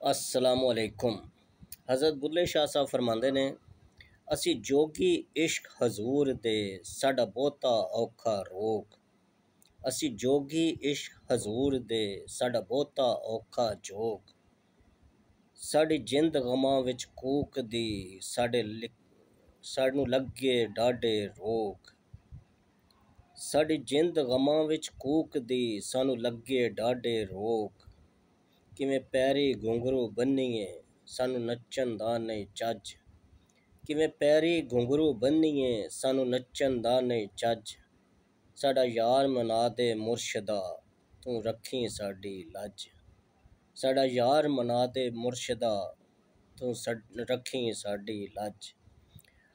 अस्सलामुअलैकुम। हज़रत बुल्ले शाह साहब फरमाते ने, असी जोगी इश्क हजूर दे साडा बहुता औखा रोग। असी जोगी इश्क हजूर दे साडा बहुता औखा जोग। साडी जिंद गमां विच कूकदी सानू लगे डाढे रोग। साडी जिंद गमां विच कूकदी सानू लगे डाढे रोग। किवें पैरी घुंघरू बन्नीए सानू नच्चन दा नहीं चज। किवें पैरी घुंघरू बन्नीए सानू नच्चन दा नहीं चज। साडा यार मना दे मुर्शदा तू रखी साडी लज। साडा यार मना दे मुर्शदा तू रखी साडी लज।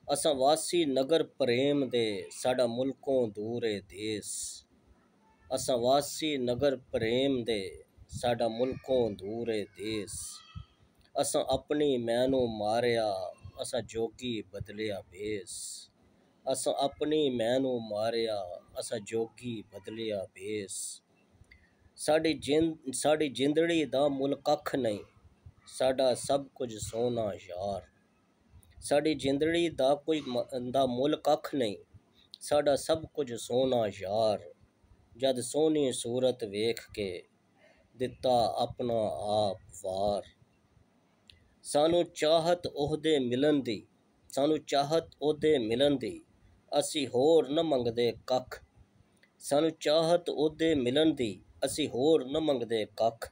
असां वासी नगर प्रेम दे साडा मुल्कों दूर ए देस। असां वासी नगर प्रेम दे साडा मुल्कों दूर ए देस। असां अपनी मैनू मारिया असां जोगी बदलिया भेस। असां अपनी मैनू मारिया असां जोगी बदलिया भेस। साडी जिंदड़ी दा मुल कख नहीं साडा सब कुछ सोना यार। साडी जिंदड़ी दा मुल कख नहीं साडा सब कुछ सोना यार। जद सोहनी सूरत वेख के दिता अपना आप वार। सानू चाहत ओहदे मिलन दी असी होर न मंगदे कख। सानू चाहत ओहदे मिलन दी असी होर न मंगदे कख।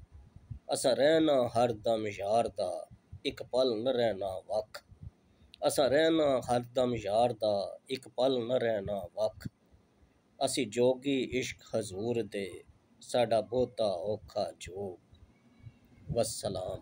असां रहना हर दम यार दा इक पल न रहना वख। असां रहना हर दम यार दा इक पल न रहना वख। असी जोगी इश्क हजूर दे साडा बहुता औखा जोग। वस्सलाम।